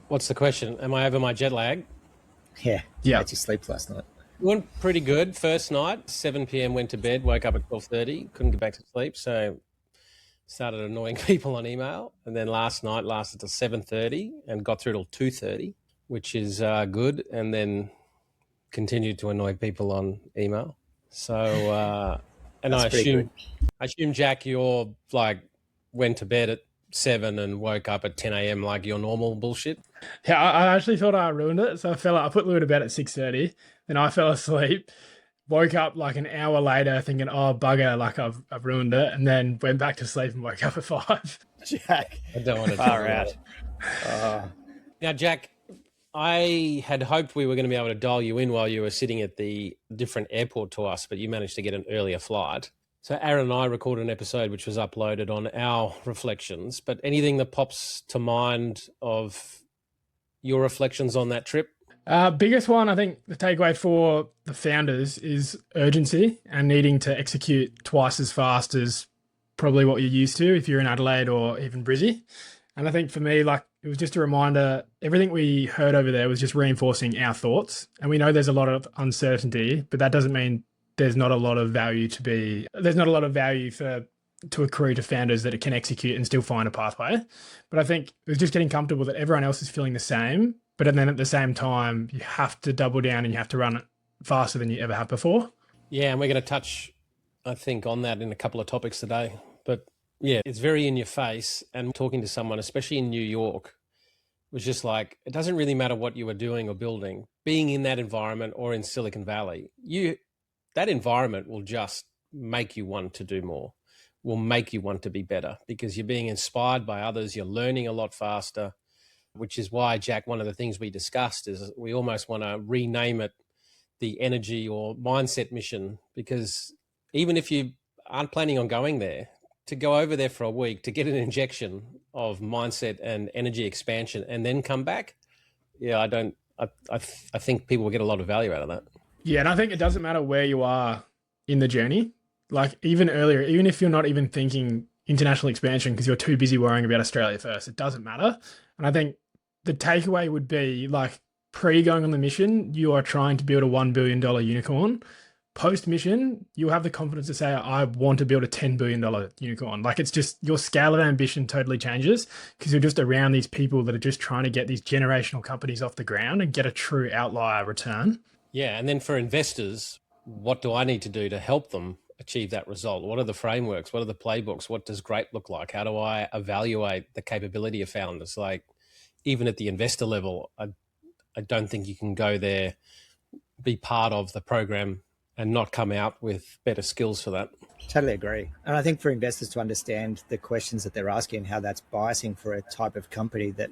What's the question? Am I over my jet lag? Yeah. Yeah. How'd you sleep last night? Went pretty good. First night, 7 p.m. went to bed, woke up at 12:30, couldn't get back to sleep, so started annoying people on email. And then last night lasted till 7:30 and got through till 2:30, which is good. And then continued to annoy people on email. So, and That's pretty good. I assume Jack, you're like went to bed at 7 and woke up at 10 a.m. like your normal bullshit. Yeah, I actually thought I ruined it. So I put Lou to bed at 6:30. Then I fell asleep, woke up like an hour later thinking, oh, bugger, like I've ruined it. And then went back to sleep and woke up at 5. Jack. I don't want to Far talk about out. it. Now, Jack, I had hoped we were going to be able to dial you in while you were sitting at the different airport to us, but you managed to get an earlier flight. So Aaron and I recorded an episode which was uploaded on our reflections, but anything that pops to mind of your reflections on that trip? Biggest one, I think the takeaway for the founders is urgency and needing to execute twice as fast as probably what you're used to if you're in Adelaide or even Brizzy. And I think for me, like, it was just a reminder, everything we heard over there was just reinforcing our thoughts. And we know there's a lot of uncertainty, but that doesn't mean there's not a lot of value to accrue to founders that it can execute and still find a pathway. But I think it was just getting comfortable that everyone else is feeling the same, but then at the same time, you have to double down and you have to run it faster than you ever have before. Yeah, and we're going to touch, I think, on that in a couple of topics today. But yeah, it's very in your face. And talking to someone, especially in New York, was just like, it doesn't really matter what you were doing or building. Being in that environment or in Silicon Valley, that environment will just make you want to do more, will make you want to be better because you're being inspired by others. You're learning a lot faster, which is why, Jack, one of the things we discussed is we almost want to rename it the energy or mindset mission, because even if you aren't planning on going there, to go over there for a week, to get an injection of mindset and energy expansion and then come back. Yeah, I think people will get a lot of value out of that. Yeah, and I think it doesn't matter where you are in the journey. Like even earlier, even if you're not even thinking international expansion because you're too busy worrying about Australia first, it doesn't matter. And I think the takeaway would be like pre-going on the mission, you are trying to build a $1 billion unicorn. Post-mission, you'll have the confidence to say, I want to build a $10 billion unicorn. Like it's just your scale of ambition totally changes because you're just around these people that are just trying to get these generational companies off the ground and get a true outlier return. Yeah, and then for investors, what do I need to do to help them achieve that result? What are the frameworks? What are the playbooks? What does great look like? How do I evaluate the capability of founders? Like even at the investor level, I don't think you can go there, be part of the program and not come out with better skills for that. Totally agree. And I think for investors to understand the questions that they're asking, how that's biasing for a type of company that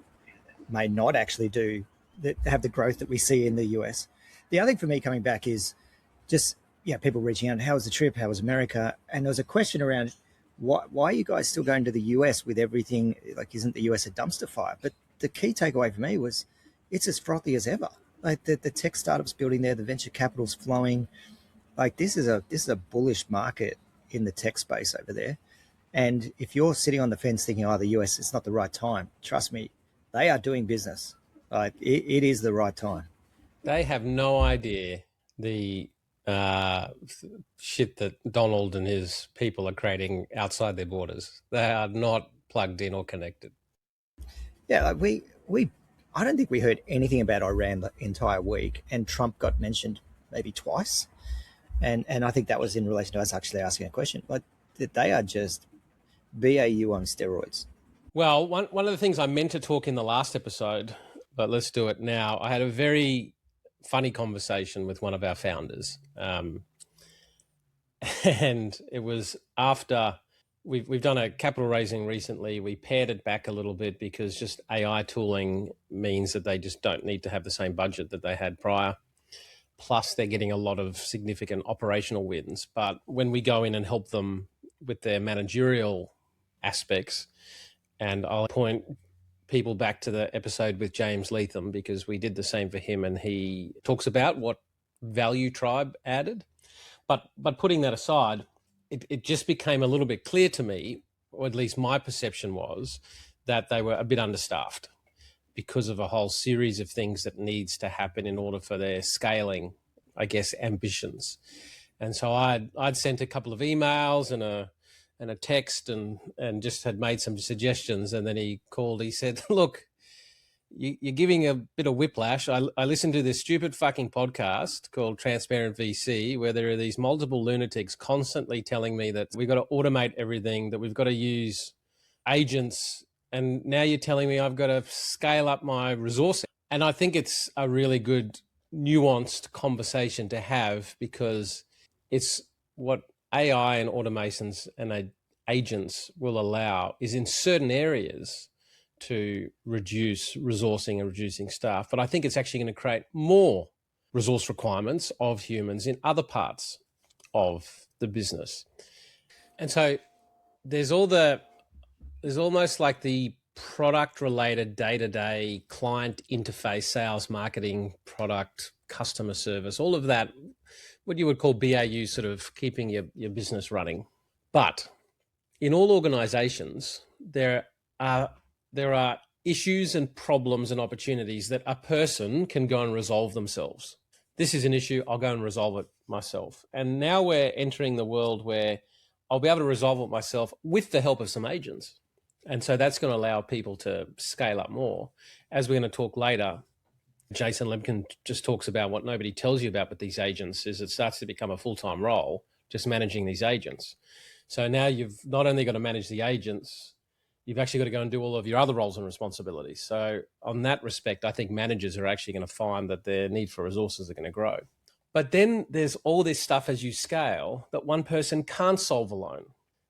may not actually have the growth that we see in the US. The other thing for me coming back is just, people reaching out, how was the trip? How was America? And there was a question around why are you guys still going to the US with everything? Like, isn't the US a dumpster fire? But the key takeaway for me was it's as frothy as ever. Like the tech startups building there, the venture capital's flowing. Like this is a bullish market in the tech space over there. And if you're sitting on the fence thinking, the US, it's not the right time, trust me, they are doing business. Like it is the right time. They have no idea the shit that Donald and his people are creating outside their borders. They are not plugged in or connected. Yeah, like I don't think we heard anything about Iran the entire week, and Trump got mentioned maybe twice. And I think that was in relation to us actually asking a question. But they are just BAU on steroids. Well, one of the things I meant to talk in the last episode, but let's do it now. I had a very funny conversation with one of our founders. And it was after we've done a capital raising recently. We pared it back a little bit because just AI tooling means that they just don't need to have the same budget that they had prior. Plus, they're getting a lot of significant operational wins. But when we go in and help them with their managerial aspects, and I'll point people back to the episode with James Leatham because we did the same for him, and he talks about what value Tribe added. But putting that aside, it just became a little bit clear to me, or at least my perception was, that they were a bit understaffed. because of a whole series of things that needs to happen in order for their scaling, I guess, ambitions. And so I'd sent a couple of emails and a text and just had made some suggestions. And then he called, he said, look, you're giving a bit of whiplash. I listened to this stupid fucking podcast called Transparent VC, where there are these multiple lunatics constantly telling me that we've got to automate everything, that we've got to use agents. And now you're telling me I've got to scale up my resources. And I think it's a really good nuanced conversation to have, because it's what AI and automations and agents will allow is in certain areas to reduce resourcing and reducing staff. But I think it's actually going to create more resource requirements of humans in other parts of the business. And so there's almost like the product related day-to-day client interface, sales, marketing, product, customer service, all of that, what you would call BAU, sort of keeping your business running. But in all organizations, there are issues and problems and opportunities that a person can go and resolve themselves. This is an issue, I'll go and resolve it myself. And now we're entering the world where I'll be able to resolve it myself with the help of some agents. And so that's going to allow people to scale up more. As we're going to talk later, Jason Lemkin just talks about what nobody tells you about with these agents is it starts to become a full-time role, just managing these agents. So now you've not only got to manage the agents, you've actually got to go and do all of your other roles and responsibilities. So on that respect, I think managers are actually going to find that their need for resources are going to grow. But then there's all this stuff as you scale that one person can't solve alone.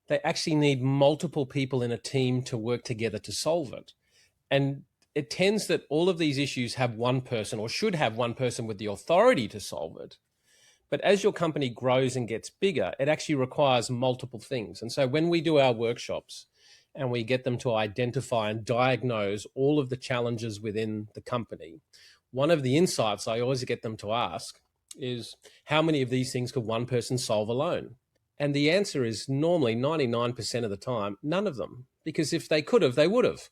They actually need multiple people in a team to work together to solve it. And it tends that all of these issues have one person, or should have one person with the authority to solve it. But as your company grows and gets bigger, it actually requires multiple things. And so when we do our workshops and we get them to identify and diagnose all of the challenges within the company, one of the insights I always get them to ask is, how many of these things could one person solve alone? And the answer is normally 99% of the time, none of them. Because if they could have, they would have.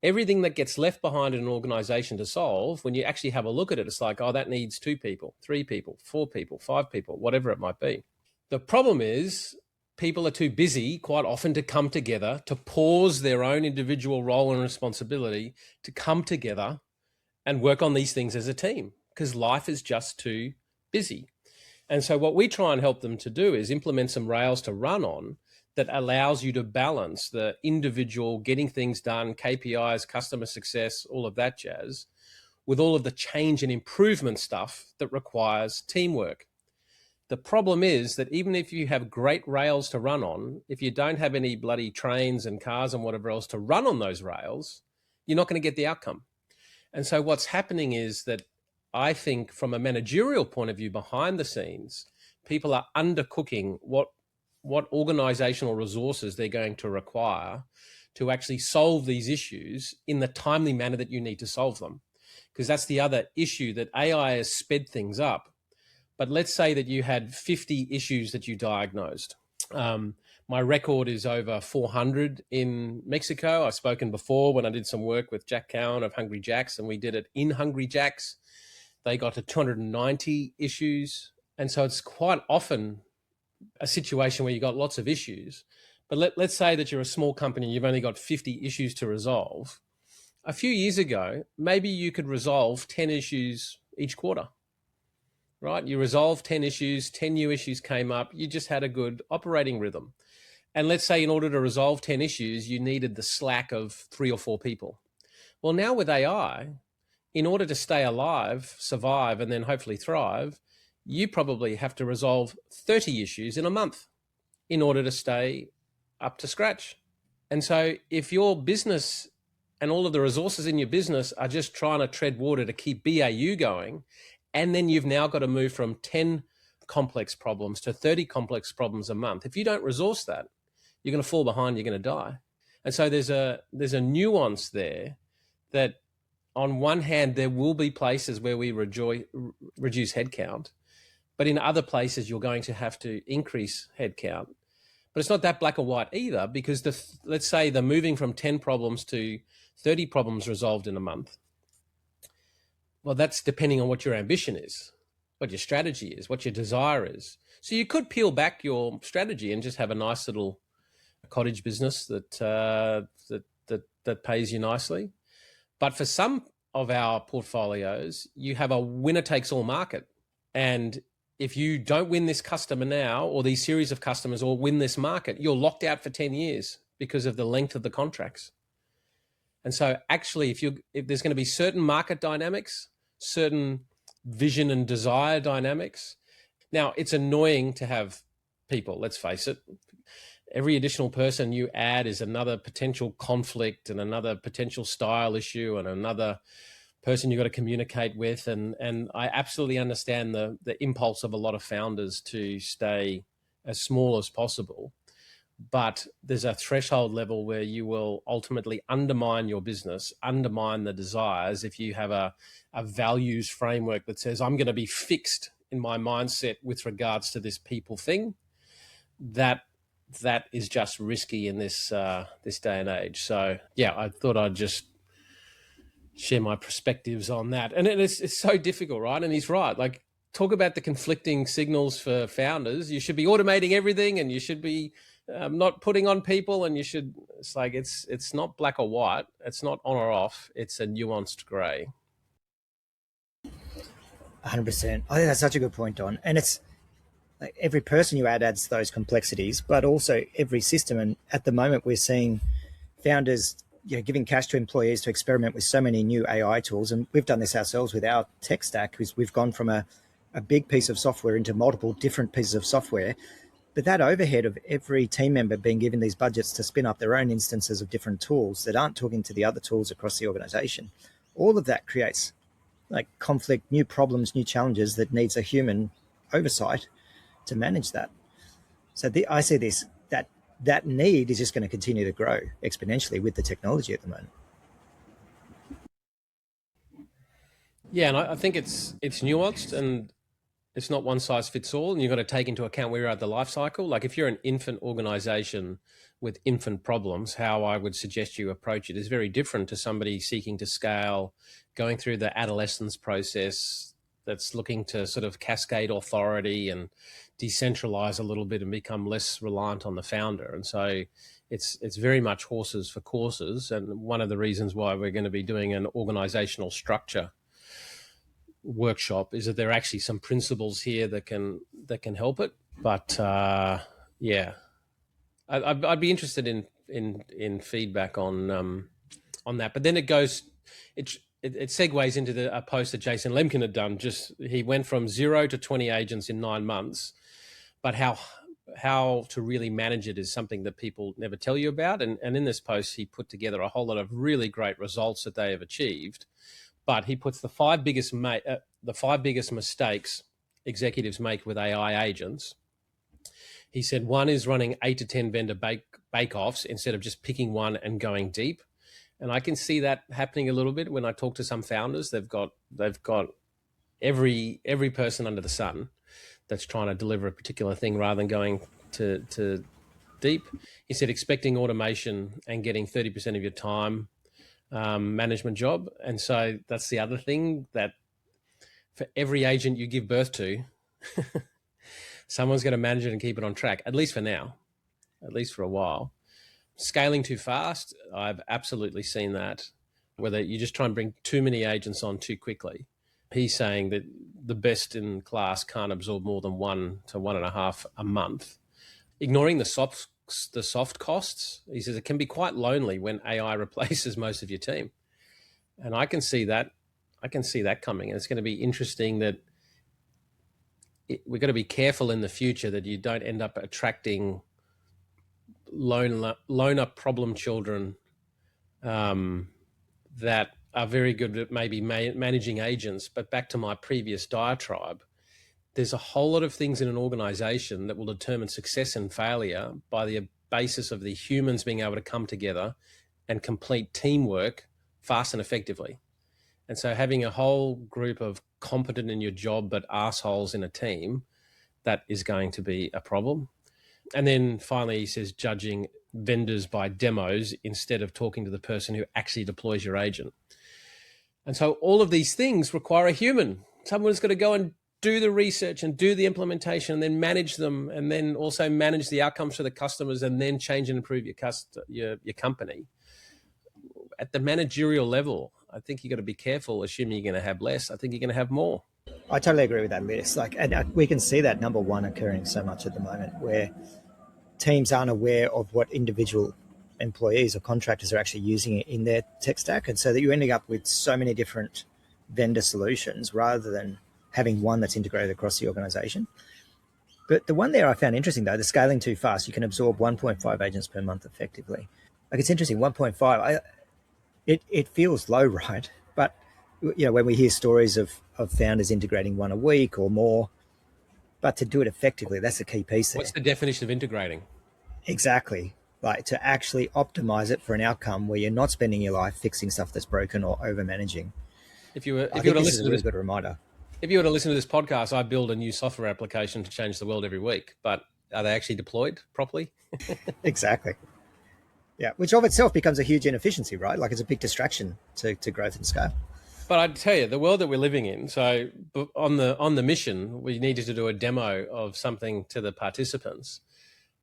Everything that gets left behind in an organization to solve, when you actually have a look at it, it's like, oh, that needs 2 people, 3 people, 4 people, 5 people, whatever it might be. The problem is people are too busy quite often to come together, to pause their own individual role and responsibility, to come together and work on these things as a team, because life is just too busy. And so what we try and help them to do is implement some rails to run on that allows you to balance the individual getting things done, KPIs, customer success, all of that jazz, with all of the change and improvement stuff that requires teamwork. The problem is that even if you have great rails to run on, if you don't have any bloody trains and cars and whatever else to run on those rails, you're not going to get the outcome. And so what's happening is that I think from a managerial point of view behind the scenes, people are undercooking what organizational resources they're going to require to actually solve these issues in the timely manner that you need to solve them. Because that's the other issue, that AI has sped things up. But let's say that you had 50 issues that you diagnosed. My record is over 400 in Mexico. I've spoken before when I did some work with Jack Cowan of Hungry Jacks, and we did it in Hungry Jacks. They got to 290 issues. And so it's quite often a situation where you got lots of issues. But let's say that you're a small company and you've only got 50 issues to resolve. A few years ago, maybe you could resolve 10 issues each quarter, right? You resolved 10 issues, 10 new issues came up. You just had a good operating rhythm. And let's say in order to resolve 10 issues, you needed the slack of 3 or 4 people. Well, now with AI, in order to stay alive, survive, and then hopefully thrive, you probably have to resolve 30 issues in a month in order to stay up to scratch. And so if your business and all of the resources in your business are just trying to tread water to keep BAU going, and then you've now got to move from 10 complex problems to 30 complex problems a month, if you don't resource that, you're going to fall behind, you're going to die. And so there's a nuance there that on one hand, there will be places where we reduce headcount, but in other places, you're going to have to increase headcount. But it's not that black or white either, because let's say the moving from 10 problems to 30 problems resolved in a month. Well, that's depending on what your ambition is, what your strategy is, what your desire is. So you could peel back your strategy and just have a nice little cottage business that pays you nicely. But for some of our portfolios, you have a winner takes all market. And if you don't win this customer now, or these series of customers, or win this market, you're locked out for 10 years because of the length of the contracts. And so actually, if there's going to be certain market dynamics, certain vision and desire dynamics. Now, it's annoying to have people, let's face it. Every additional person you add is another potential conflict and another potential style issue and another person you've got to communicate with. And I absolutely understand the impulse of a lot of founders to stay as small as possible. But there's a threshold level where you will ultimately undermine your business, undermine the desires if you have a values framework that says, I'm going to be fixed in my mindset with regards to this people thing. That is just risky in this day and age. So yeah, I thought I'd just share my perspectives on that. And it's so difficult, right? And he's right. Like, talk about the conflicting signals for founders. You should be automating everything, and you should be not putting on people, and it's like it's not black or white. It's not on or off. It's a nuanced grey. 100%. I think that's such a good point, Don. And it's like every person you add adds those complexities, but also every system. And at the moment, we're seeing founders giving cash to employees to experiment with so many new AI tools. And we've done this ourselves with our tech stack, because we've gone from a big piece of software into multiple different pieces of software. But that overhead of every team member being given these budgets to spin up their own instances of different tools that aren't talking to the other tools across the organization, all of that creates like conflict, new problems, new challenges that needs a human oversight to manage that. So I see this, that need is just going to continue to grow exponentially with the technology at the moment. Yeah, and I think it's nuanced, and it's not one size fits all, and you've got to take into account where you're at the life cycle. Like if you're an infant organization with infant problems, how I would suggest you approach it is very different to somebody seeking to scale, going through the adolescence process, that's looking to sort of cascade authority and decentralize a little bit and become less reliant on the founder. And so it's very much horses for courses. And one of the reasons why we're going to be doing an organizational structure workshop is that there are actually some principles here that can help it. But yeah, I'd be interested in feedback on that. But then it segues into a post that Jason Lemkin had done. He went from 0 to 20 agents in 9 months, but how to really manage it is something that people never tell you about. And in this post, he put together a whole lot of really great results that they have achieved. But he puts the five biggest mistakes executives make with AI agents. He said one is running 8 to 10 vendor bake-offs instead of just picking one and going deep. And I can see that happening a little bit when I talk to some founders. They've got every person under the sun that's trying to deliver a particular thing rather than going to deep. He said expecting automation and getting 30% of your time management job. And so that's the other thing, that for every agent you give birth to, someone's going to manage it and keep it on track, at least for now, at least for a while. Scaling too fast, I've absolutely seen that, whether you just try and bring too many agents on too quickly. He's saying that the best in class can't absorb more than 1 to 1.5 a month. Ignoring the soft costs, he says it can be quite lonely when AI replaces most of your team. And I can see that coming. And it's going to be interesting that we've got to be careful in the future that you don't end up attracting loner problem children that are very good at maybe managing agents. But back to my previous diatribe, there's a whole lot of things in an organization that will determine success and failure by the basis of the humans being able to come together and complete teamwork fast and effectively. And so having a whole group of competent in your job but assholes in a team, that is going to be a problem. And then finally, he says judging vendors by demos instead of talking to the person who actually deploys your agent. And so all of these things require a human. Someone's got to go and do the research and do the implementation and then manage them, and then also manage the outcomes for the customers, and then change and improve your company. At the managerial level, I think you got to be careful assuming you're going to have less. I think you're going to have more. I totally agree with that list. And we can see that number one occurring so much at the moment, where teams aren't aware of what individual employees or contractors are actually using it in their tech stack, and so that you're ending up with so many different vendor solutions rather than having one that's integrated across the organization. But the one there I found interesting, though, the scaling too fast. You can absorb 1.5 agents per month effectively. Like, it's interesting, 1.5. It feels low, right? But when we hear stories of founders integrating one a week or more, but to do it effectively, that's the key piece there. What's the definition of integrating? Exactly. Like, to actually optimize it for an outcome where you're not spending your life fixing stuff that's broken or over managing. If you were to listen to this, good reminder. If you were to listen to this podcast, I build a new software application to change the world every week, but are they actually deployed properly? Exactly. Yeah, which of itself becomes a huge inefficiency, right? Like, it's a big distraction to growth and scale. But I'd tell you, the world that we're living in, so on the mission, we needed to do a demo of something to the participants.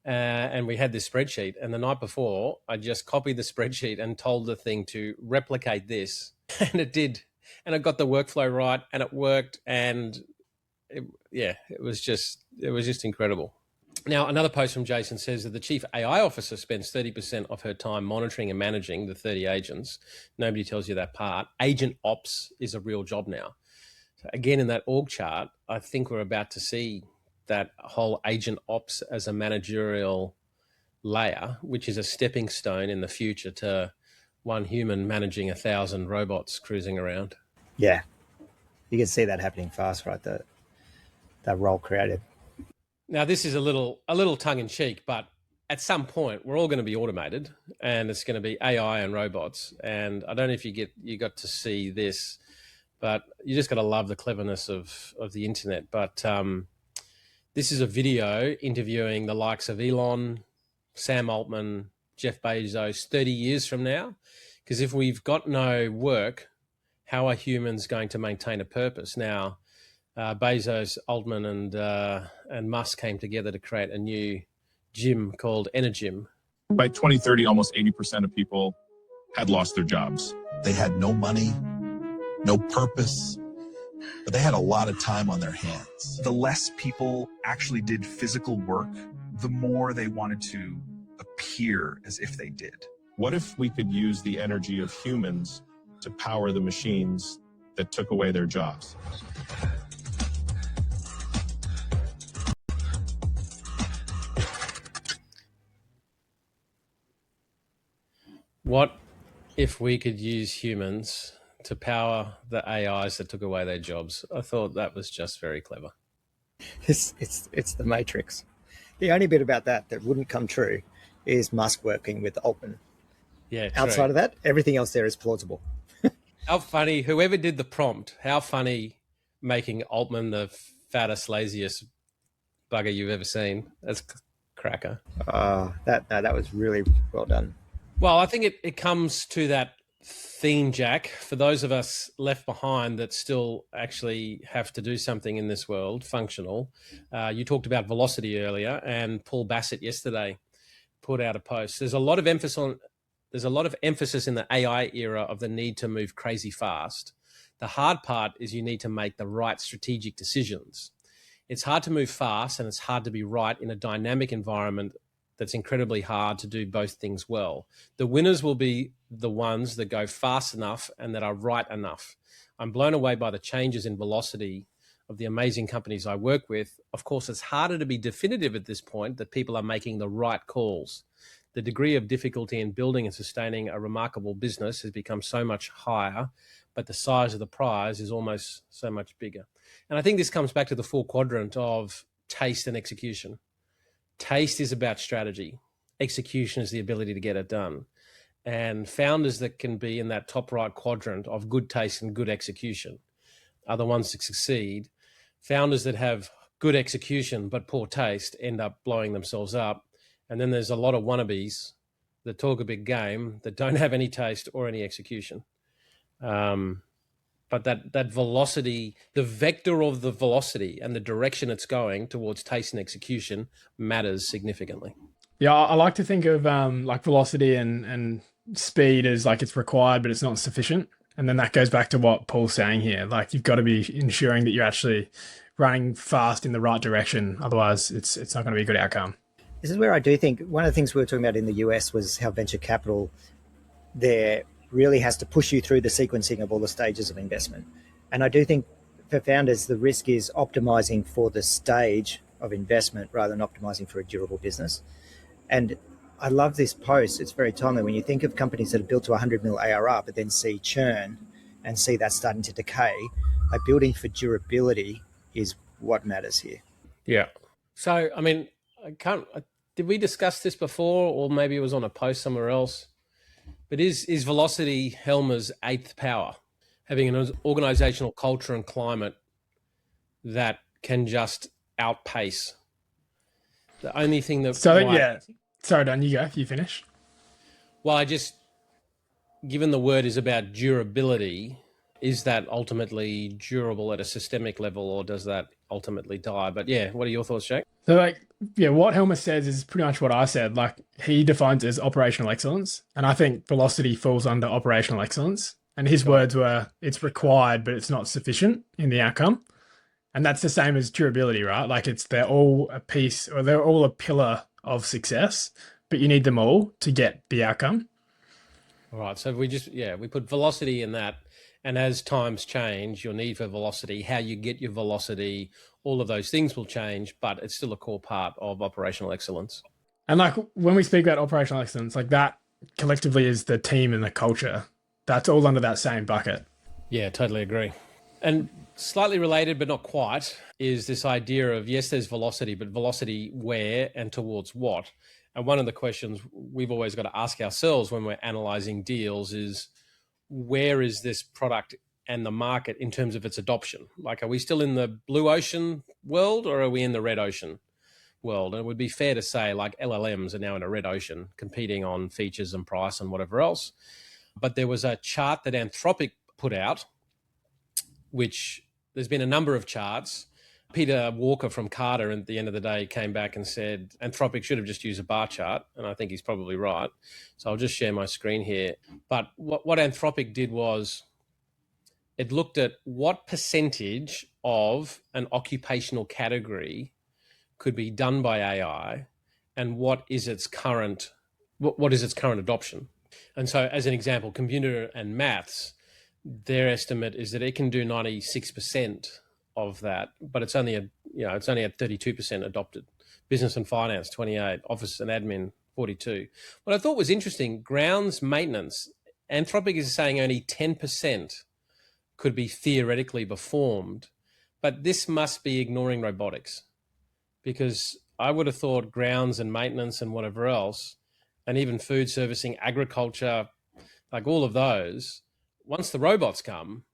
And we had this spreadsheet. And the night before, I just copied the spreadsheet and told the thing to replicate this. And it did. And I got the workflow right, and it worked. And it was just incredible. Now, another post from Jason says that the chief AI officer spends 30% of her time monitoring and managing the 30 agents. Nobody tells you that part. Agent ops is a real job now. So again, in that org chart, I think we're about to see that whole agent ops as a managerial layer, which is a stepping stone in the future to one human managing 1,000 robots cruising around. Yeah, you can see that happening fast, right? That role created. Now, this is a little tongue in cheek, but at some point we're all going to be automated, and it's going to be AI and robots. And I don't know if you got to see this, but you just got to love the cleverness of the internet. But this is a video interviewing the likes of Elon, Sam Altman, Jeff Bezos 30 years from now. Because if we've got no work, how are humans going to maintain a purpose? Now, Bezos, Altman, and Musk came together to create a new gym called Energym. By 2030, almost 80% of people had lost their jobs. They had no money, no purpose, but they had a lot of time on their hands. The less people actually did physical work, the more they wanted to appear as if they did. What if we could use the energy of humans to power the machines that took away their jobs? What if we could use humans to power the AIs that took away their jobs? I thought that was just very clever. It's the Matrix. The only bit about that wouldn't come true is Musk working with Altman. Yeah, true. Outside of that, everything else there is plausible. How funny, whoever did the prompt, how funny making Altman the fattest, laziest bugger you've ever seen. That's cracker. That was really well done. Well, I think it comes to that theme, Jack, for those of us left behind that still actually have to do something in this world, functional. You talked about velocity earlier, and Paul Bassett yesterday put out a post. There's a lot of emphasis in the AI era of the need to move crazy fast. The hard part is you need to make the right strategic decisions. It's hard to move fast, and it's hard to be right in a dynamic environment that's incredibly hard to do both things well. The winners will be the ones that go fast enough and that are right enough. I'm blown away by the changes in velocity of the amazing companies I work with. Of course, it's harder to be definitive at this point that people are making the right calls. The degree of difficulty in building and sustaining a remarkable business has become so much higher, but the size of the prize is almost so much bigger. And I think this comes back to the full quadrant of taste and execution. Taste is about strategy. Execution is the ability to get it done. And founders that can be in that top right quadrant of good taste and good execution are the ones that succeed. Founders that have good execution but poor taste end up blowing themselves up. And then there's a lot of wannabes that talk a big game that don't have any taste or any execution. But that velocity, the vector of the velocity and the direction it's going towards taste and execution matters significantly. Yeah, I like to think of like velocity and speed as like it's required, but it's not sufficient. And then that goes back to what Paul's saying here. Like you've got to be ensuring that you're actually running fast in the right direction. Otherwise, it's not going to be a good outcome. This is where I do think one of the things we were talking about in the US was how venture capital there really has to push you through the sequencing of all the stages of investment. And I do think for founders, the risk is optimizing for the stage of investment rather than optimizing for a durable business. And I love this post. It's very timely. When you think of companies that are built to 100 mil ARR, but then see churn and see that starting to decay, like building for durability is what matters here. Yeah. So, I mean, did we discuss this before, or maybe it was on a post somewhere else? But is velocity Helmer's eighth power, having an organizational culture and climate that can just outpace? The only thing that... Sorry, Don, you go. You finish. Well, given the word is about durability, is that ultimately durable at a systemic level, or does that ultimately die? But yeah, what are your thoughts, Jake? So what Helmer says is pretty much what I said. Like he defines it as operational excellence. And I think velocity falls under operational excellence. And his words were, it's required, but it's not sufficient in the outcome. And that's the same as durability, right? Like they're all a piece, or they're all a pillar of success, but you need them all to get the outcome. All right. So we put velocity in that. And as times change, your need for velocity, how you get your velocity, all of those things will change, but it's still a core part of operational excellence. And like when we speak about operational excellence, like that collectively is the team and the culture. That's all under that same bucket. Yeah, totally agree. And slightly related, but not quite, is this idea of, yes, there's velocity, but velocity where and towards what? And one of the questions we've always got to ask ourselves when we're analyzing deals is, where is this product and the market in terms of its adoption? Like, are we still in the blue ocean world, or are we in the red ocean world? And it would be fair to say, like, LLMs are now in a red ocean competing on features and price and whatever else. But there was a chart that Anthropic put out, which there's been a number of charts. Peter Walker from Carter at the end of the day came back and said Anthropic should have just used a bar chart, and I think he's probably right. So I'll just share my screen here. But what Anthropic did was it looked at what percentage of an occupational category could be done by AI, and what is its current adoption. And so, as an example, computer and maths, their estimate is that it can do 96% of that, but it's only at 32% adopted. Business and finance, 28, office and admin, 42. What I thought was interesting, grounds maintenance, Anthropic is saying only 10% could be theoretically performed, but this must be ignoring robotics, because I would have thought grounds and maintenance and whatever else, and even food servicing, agriculture, like all of those, once the robots come,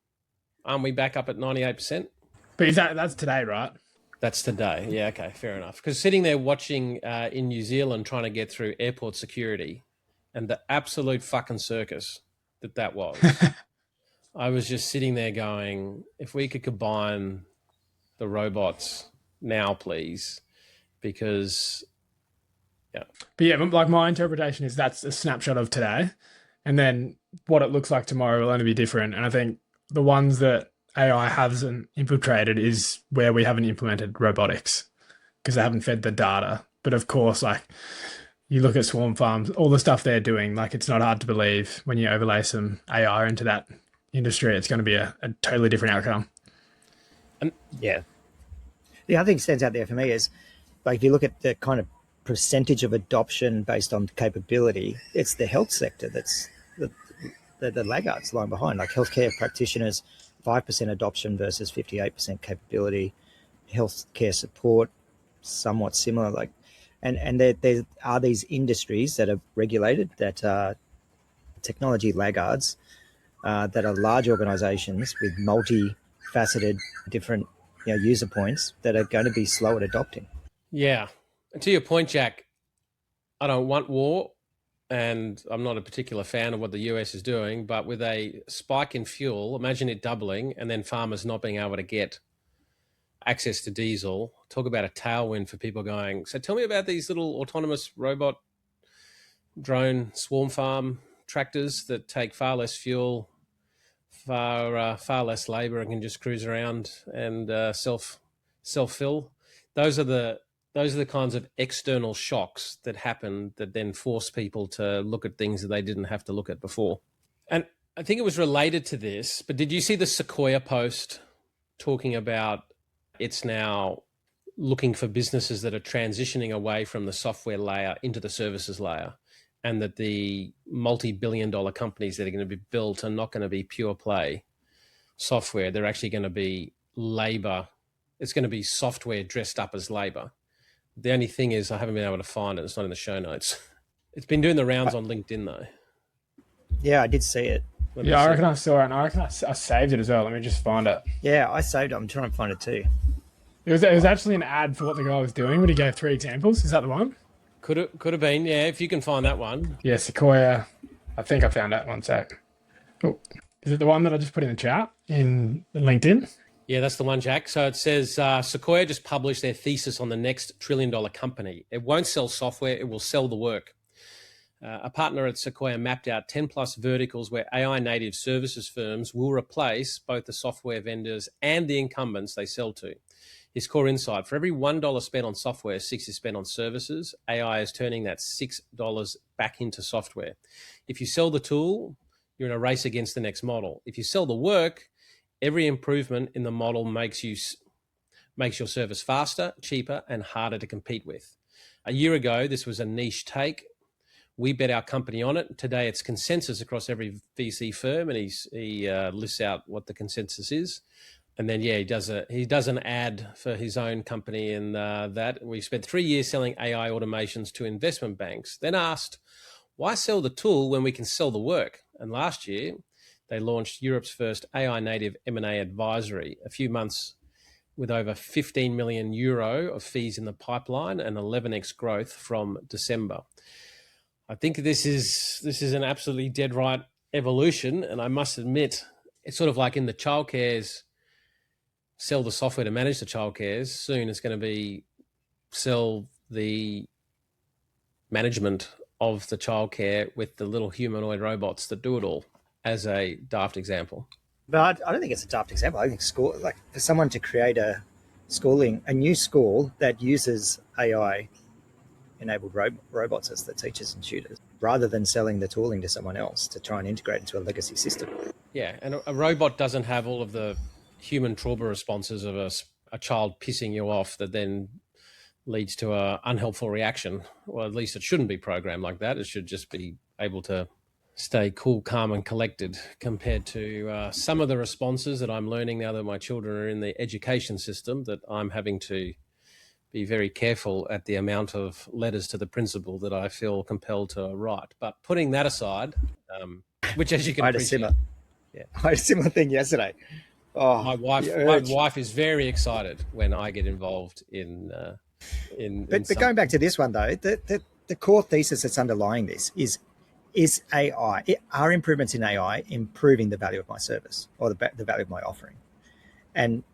aren't we back up at 98%? But that's today, right? That's today. Yeah, okay, fair enough. Because sitting there watching in New Zealand trying to get through airport security and the absolute fucking circus that was, I was just sitting there going, if we could combine the robots now, please, because... Yeah. But yeah, like my interpretation is that's a snapshot of today, and then what it looks like tomorrow will only be different. And I think the ones that AI hasn't infiltrated is where we haven't implemented robotics because they haven't fed the data. But of course, like you look at swarm farms, all the stuff they're doing, like it's not hard to believe when you overlay some AI into that industry, it's going to be a totally different outcome. Yeah. The other thing that stands out there for me is, like, if you look at the kind of percentage of adoption based on capability, it's the health sector that's the laggards lying behind. Like healthcare practitioners, 5% adoption versus 58% capability. Healthcare support, somewhat similar. Like, and there are these industries that are regulated, that are technology laggards, that are large organizations with multifaceted different user points that are going to be slow at adopting. Yeah. And to your point, Jack, I don't want war. and I'm not a particular fan of what the US is doing, but with a spike in fuel, imagine it doubling and then farmers not being able to get access to diesel. Talk about a tailwind for people going, so tell me about these little autonomous robot drone swarm farm tractors that take far less fuel, far less labor, and can just cruise around and self fill. Those are the kinds of external shocks that happen that then force people to look at things that they didn't have to look at before. And I think it was related to this, but did you see the Sequoia post talking about it's now looking for businesses that are transitioning away from the software layer into the services layer, and that the multi-billion-dollar companies that are going to be built are not going to be pure play software. They're actually going to be labor. It's going to be software dressed up as labor. The only thing is I haven't been able to find it. It's not in the show notes. It's been doing the rounds on LinkedIn though. Yeah, I did see it. Yeah, I reckon I saw it, and I reckon I saved it as well. Let me just find it. Yeah, I saved it. I'm trying to find it too. It was actually an ad for what the guy was doing when he gave 3 examples. Is that the one? Could have been, yeah, if you can find that one. Yeah, Sequoia. I think I found that. One sec. Oh, is it the one that I just put in the chat in LinkedIn? Yeah, that's the one, Jack. So it says Sequoia just published their thesis on the next trillion-dollar company. It won't sell software, it will sell the work. A partner at Sequoia mapped out 10 plus verticals where AI native services firms will replace both the software vendors and the incumbents they sell to. His core insight: for every $1 spent on software, $6 is spent on services. AI is turning that $6 back into software. If you sell the tool, you're in a race against the next model. If you sell the work, every improvement in the model makes your service faster, cheaper, and harder to compete with. A year ago, this was a niche take. We bet our company on it. Today, it's consensus across every VC firm, and he lists out what the consensus is. And then, yeah, he does an ad for his own company, and that we spent 3 years selling AI automations to investment banks. Then asked, why sell the tool when we can sell the work? And last year, they launched Europe's first AI native M&A advisory. A few months with over 15 million euro of fees in the pipeline and 11x growth from December. I think this is an absolutely dead right evolution, and I must admit, it's sort of like in the childcares. Sell the software to manage the childcares. Soon it's going to be sell the management of the childcare with the little humanoid robots that do it all, as a daft example. But I don't think it's a daft example. I think school, like for someone to create a new school that uses AI-enabled robots as the teachers and tutors, rather than selling the tooling to someone else to try and integrate into a legacy system. Yeah, and a robot doesn't have all of the human trauma responses of a child pissing you off that then leads to an unhelpful reaction. Well, at least it shouldn't be programmed like that. It should just be able to stay cool, calm, and collected, compared to some of the responses that I'm learning now that my children are in the education system, that I'm having to be very careful at the amount of letters to the principal that I feel compelled to write. But putting that aside, which, as you can appreciate, I had a similar thing yesterday. Oh, my wife is very excited when I get involved in. But going back to this one though, the core thesis that's underlying this is AI. Are improvements in AI improving the value of my service or the value of my offering? And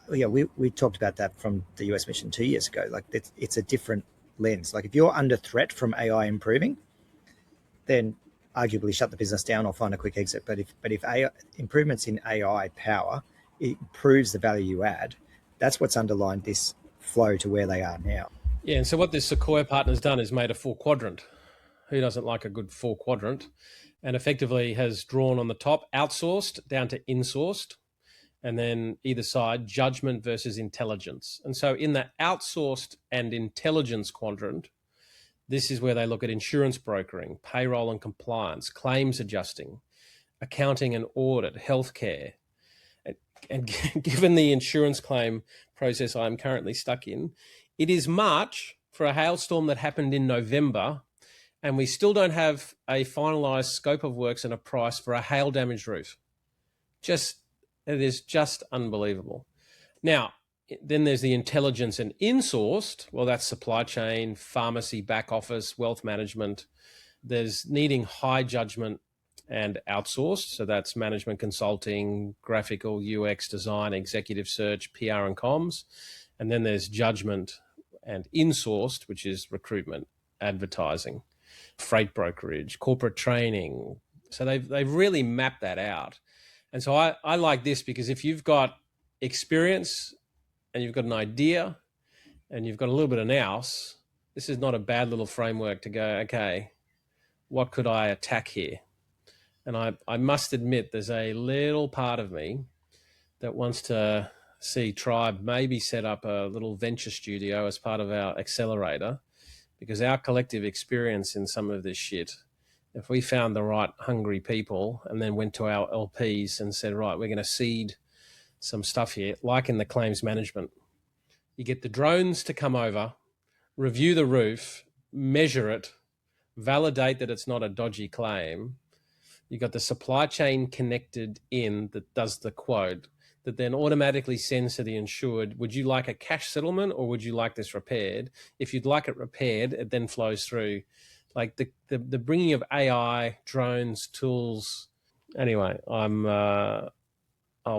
yeah, we talked about that from the US mission 2 years ago. Like it's a different lens. Like if you're under threat from AI improving, then arguably shut the business down or find a quick exit. But if AI, improvements in AI power, it improves the value you add, that's what's underlined this flow to where they are now. Yeah, and so what this Sequoia partner's done is made a 4-quadrant. Who doesn't like a good 4-quadrant? And effectively has drawn on the top outsourced down to insourced, and then either side judgment versus intelligence. And so in the outsourced and intelligence quadrant, this is where they look at insurance brokering, payroll and compliance, claims adjusting, accounting and audit, healthcare. And given the insurance claim process I'm currently stuck in, it is March for a hailstorm that happened in November, and we still don't have a finalised scope of works and a price for a hail damaged roof. It is just unbelievable. Now, then there's the intelligence and insourced. Well, that's supply chain, pharmacy, back office, wealth management, There's needing high judgment and outsourced. So that's management consulting, graphical UX design, executive search, PR and comms. And then there's judgment and insourced, which is recruitment, advertising, freight brokerage, corporate training. So they've really mapped that out. And so I like this because if you've got experience and you've got an idea and you've got a little bit of nous, this is not a bad little framework to go, okay, what could I attack here? And I must admit, there's a little part of me that wants to see Tribe maybe set up a little venture studio as part of our accelerator, because our collective experience in some of this shit, if we found the right hungry people and then went to our LPs and said, right, we're going to seed some stuff here, like in the claims management, you get the drones to come over, review the roof, measure it, validate that it's not a dodgy claim. You got the supply chain connected in that does the quote, that then automatically sends to the insured, would you like a cash settlement or would you like this repaired? If you'd like it repaired, it then flows through. Like the bringing of AI, drones, tools. Anyway, I'll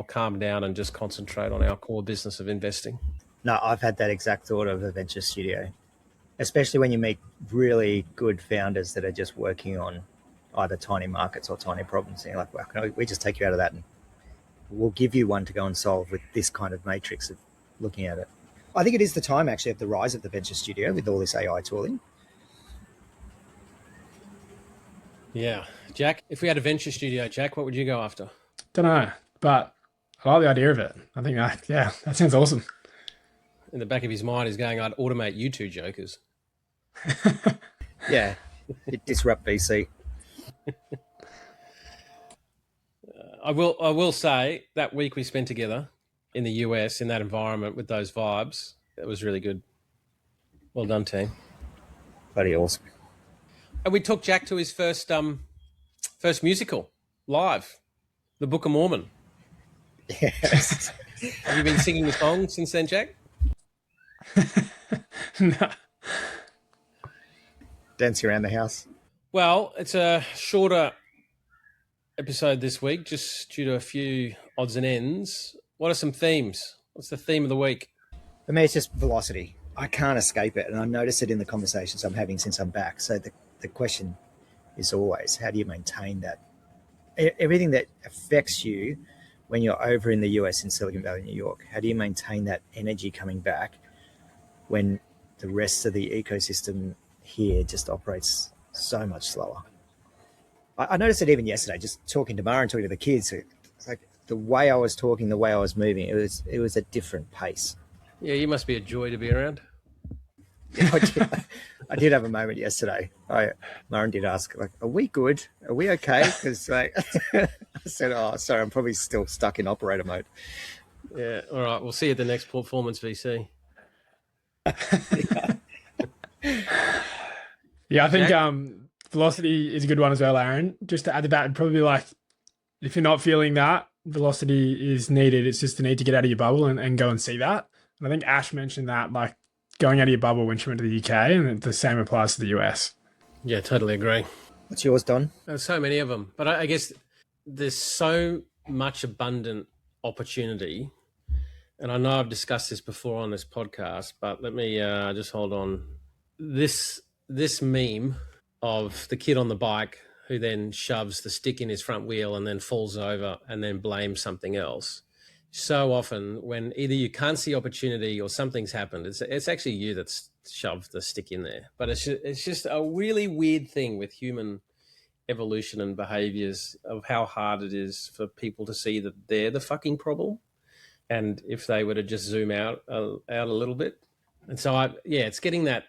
calm down and just concentrate on our core business of investing. No, I've had that exact thought of a venture studio, especially when you meet really good founders that are just working on either tiny markets or tiny problems. And you're like, well, can we just take you out of that and we'll give you one to go and solve with this kind of matrix of looking at it. I think it is the time actually of the rise of the venture studio with all this AI tooling. Yeah. Jack, if we had a venture studio, Jack, what would you go after? Don't know, but I like the idea of it. I think that sounds awesome. In the back of his mind, he's going, I'd automate you two jokers. Yeah, disrupt VC. I will say that week we spent together in the US in that environment with those vibes, it was really good. Well done, team. Bloody awesome. And we took Jack to his first musical live, The Book of Mormon. Yes. Have you been singing the song since then, Jack? No. Dancing around the house. Well, it's a shorter episode this week, just due to a few odds and ends. What are some themes? What's the theme of the week? For me, it's just velocity. I can't escape it. And I notice it in the conversations I'm having since I'm back. So the question is always, how do you maintain that? Everything that affects you when you're over in the US in Silicon Valley, New York, how do you maintain that energy coming back when the rest of the ecosystem here just operates so much slower? I noticed it even yesterday, just talking to Mara and talking to the kids. It's like the way I was talking, the way I was moving, it was a different pace. Yeah, you must be a joy to be around. I did have a moment yesterday. Maren did ask, like, are we good? Are we okay? Because I said, oh, sorry, I'm probably still stuck in operator mode. Yeah, all right. We'll see you at the next Performance VC. Yeah, I think velocity is a good one as well, Aaron. Just to add to that, probably like if you're not feeling that, velocity is needed. It's just the need to get out of your bubble and go and see that. And I think Ash mentioned that, like going out of your bubble when she went to the UK, and the same applies to the US. Yeah, totally agree. What's yours, Don? There's so many of them, but I guess there's so much abundant opportunity. And I know I've discussed this before on this podcast, but let me just hold on. This meme of the kid on the bike who then shoves the stick in his front wheel and then falls over and then blames something else. So often when either you can't see opportunity or something's happened, it's actually you that's shoved the stick in there. But it's just a really weird thing with human evolution and behaviors of how hard it is for people to see that they're the fucking problem. And if they were to just zoom out a little bit. And so it's getting that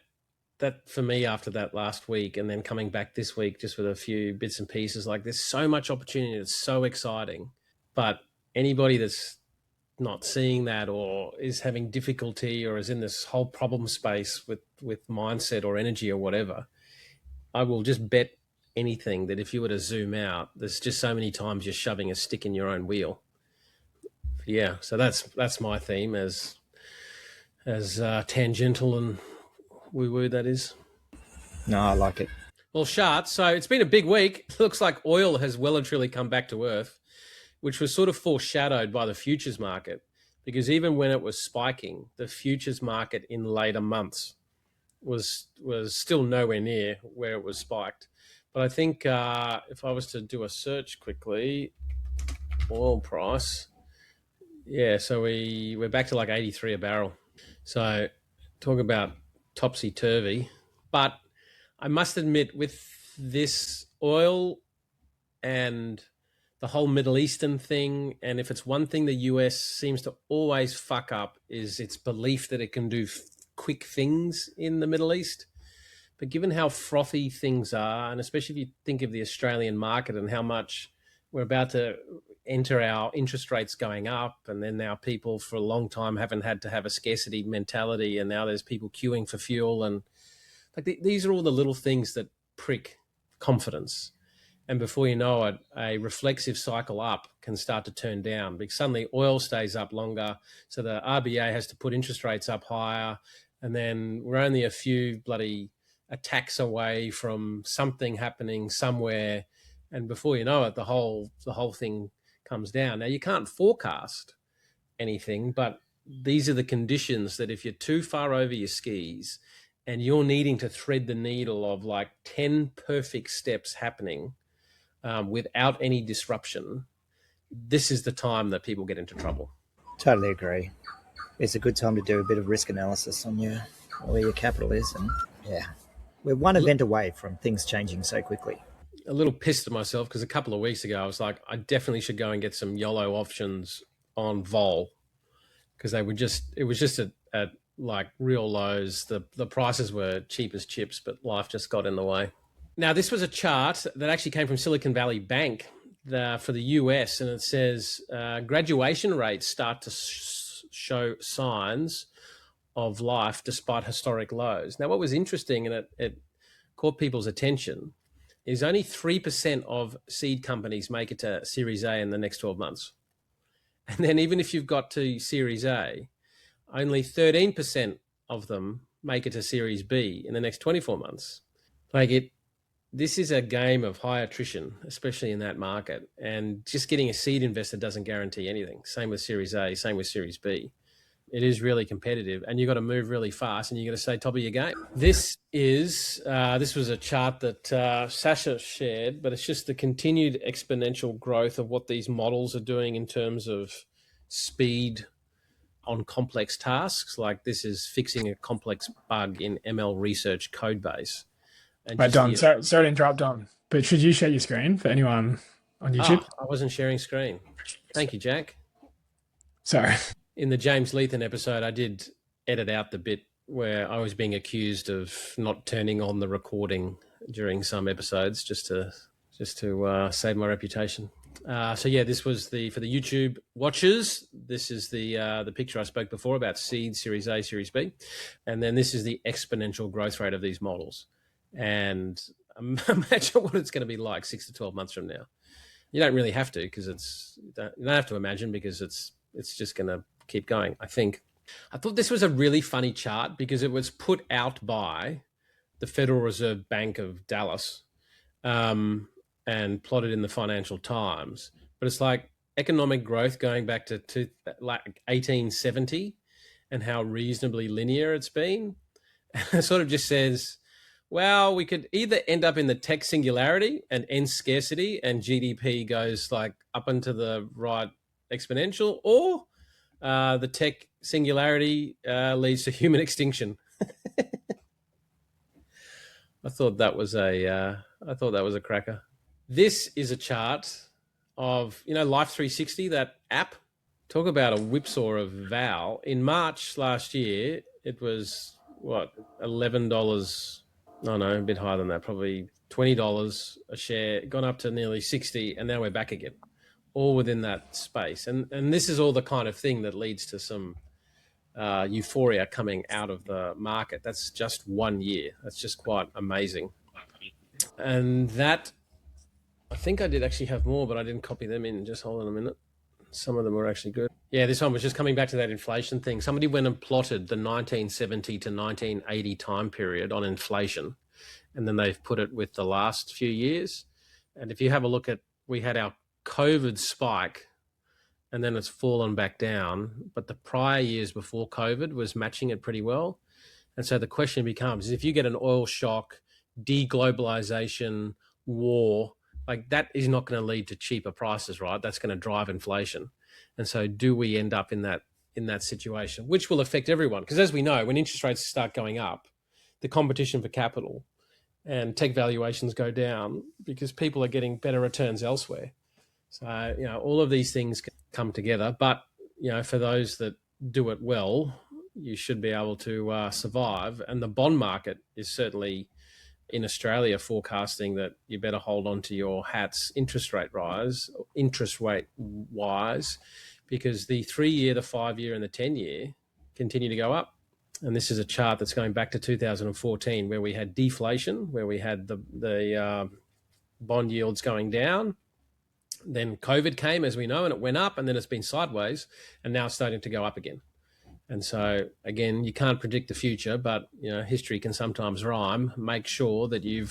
for me after that last week and then coming back this week just with a few bits and pieces, like there's so much opportunity. It's so exciting. But anybody that's not seeing that or is having difficulty or is in this whole problem space with mindset or energy or whatever, I will just bet anything that if you were to zoom out, there's just so many times you're shoving a stick in your own wheel. Yeah, so that's my theme, as tangential and woo-woo that is. No, I like it. Well, Shart, so it's been a big week. It looks like oil has well and truly come back to earth, which was sort of foreshadowed by the futures market, because even when it was spiking, the futures market in later months was still nowhere near where it was spiked. But I think if I was to do a search quickly, oil price, yeah, so we're back to like 83 a barrel. So talk about topsy-turvy. But I must admit, with this oil and the whole Middle Eastern thing, and if it's one thing the US seems to always fuck up, is its belief that it can do quick things in the Middle East. But given how frothy things are, and especially if you think of the Australian market and how much we're about to enter our interest rates going up, and then now people for a long time haven't had to have a scarcity mentality, and now there's people queuing for fuel, and like these are all the little things that prick confidence. And before you know it, a reflexive cycle up can start to turn down because suddenly oil stays up longer. So the RBA has to put interest rates up higher. And then we're only a few bloody attacks away from something happening somewhere. And before you know it, the whole thing comes down. Now, you can't forecast anything, but these are the conditions that if you're too far over your skis and you're needing to thread the needle of like 10 perfect steps happening, without any disruption, this is the time that people get into trouble. Totally agree. It's a good time to do a bit of risk analysis on where your capital is. And yeah, we're one event away from things changing so quickly. A little pissed at myself because a couple of weeks ago I was like, I definitely should go and get some YOLO options on vol because it was just at like real lows. The prices were cheap as chips, but life just got in the way. Now, this was a chart that actually came from Silicon Valley Bank for the US, and it says graduation rates start to show signs of life despite historic lows. Now, what was interesting, and it caught people's attention, is only 3% of seed companies make it to Series A in the next 12 months. And then even if you've got to Series A, only 13% of them make it to Series B in the next 24 months. This is a game of high attrition, especially in that market. And just getting a seed investor doesn't guarantee anything. Same with Series A, same with Series B. It is really competitive, and you've got to move really fast, and you've got to stay top of your game. This was a chart that Sasha shared, but it's just the continued exponential growth of what these models are doing in terms of speed on complex tasks. Like this is fixing a complex bug in ML research code base. Right, Don, sorry to interrupt, Don, but should you share your screen for anyone on YouTube? I wasn't sharing screen. Thank you, Jack. Sorry. In the James Leathan episode, I did edit out the bit where I was being accused of not turning on the recording during some episodes just to save my reputation. So yeah, this was for the YouTube watchers. This is the picture I spoke before about seed, Series A, Series B, and then this is the exponential growth rate of these models. And imagine what it's going to be like 6 to 12 months from now. You don't really have to because you don't have to imagine because it's just going to keep going. I thought this was a really funny chart because it was put out by the Federal Reserve Bank of Dallas and plotted in the Financial Times. But it's like economic growth going back to like 1870 and how reasonably linear it's been. It sort of just says, well, we could either end up in the tech singularity and end scarcity and GDP goes like up and to the right exponential, or the tech singularity leads to human extinction. I thought that was a cracker. This is a chart of, Life 360, that app. Talk about a whipsaw of Val. In March last year, it was $11. No, a bit higher than that, probably $20 a share, gone up to nearly 60, and now we're back again, all within that space. And this is all the kind of thing that leads to some euphoria coming out of the market. That's just 1 year. That's just quite amazing. And that, I think I did actually have more, but I didn't copy them in. Just hold on a minute. Some of them were actually good. Yeah, this one was just coming back to that inflation thing. Somebody went and plotted the 1970 to 1980 time period on inflation and then they've put it with the last few years. And if you have a look at, we had our COVID spike, and then it's fallen back down, but the prior years before COVID was matching it pretty well. And so the question becomes, if you get an oil shock, deglobalization, war, like that is not going to lead to cheaper prices, right? That's going to drive inflation. And so do we end up in that situation, which will affect everyone? Because as we know, when interest rates start going up, the competition for capital and tech valuations go down because people are getting better returns elsewhere. So, you know, all of these things come together. But, you know, for those that do it well, you should be able to survive. And the bond market is certainly in Australia forecasting that you better hold on to your hats interest rate wise, because the 3-year, the 5-year and the 10-year continue to go up. And this is a chart that's going back to 2014, where we had deflation, where we had the bond yields going down. Then COVID came, as we know, and it went up, and then it's been sideways, and now it's starting to go up again. And so, again, you can't predict the future, but, you know, history can sometimes rhyme. Make sure that you're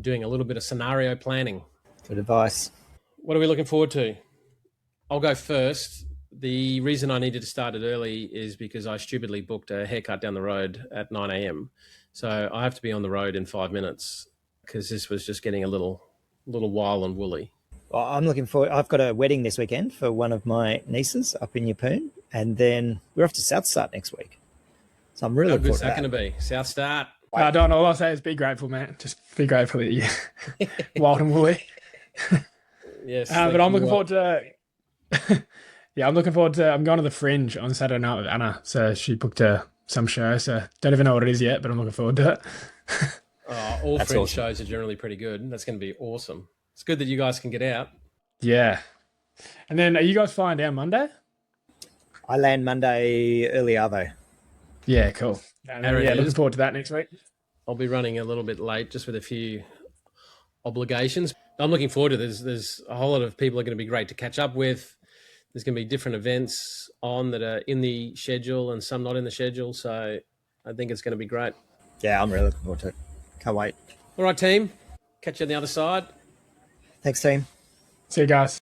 doing a little bit of scenario planning. Good advice. What are we looking forward to? I'll go first. The reason I needed to start it early is because I stupidly booked a haircut down the road at 9 a.m. So I have to be on the road in 5 minutes because this was just getting a little wild and woolly. Well, I'm looking forward. I've got a wedding this weekend for one of my nieces up in Yeppoon, and then we're off to South Start next week. So I'm really looking forward to that. How good is that going to be? South Start. Don, all I'll say is be grateful, man. Just be grateful that you're wild and woolly. Yes. But I'm looking forward to... Yeah, I'm looking forward to... I'm going to the Fringe on Saturday night with Anna. So she booked some show. So don't even know what it is yet, but I'm looking forward to it. All Fringe shows are generally pretty good. That's going to be awesome. It's good that you guys can get out. Yeah. And then are you guys flying down Monday? I land Monday early Arvo. Yeah, cool. Looking forward to that next week. I'll be running a little bit late just with a few obligations. I'm looking forward to this. There's a whole lot of people are going to be great to catch up with. There's going to be different events on that are in the schedule and some not in the schedule. So I think it's going to be great. Yeah, I'm really looking forward to it. Can't wait. All right, team. Catch you on the other side. Thanks, team. See you guys.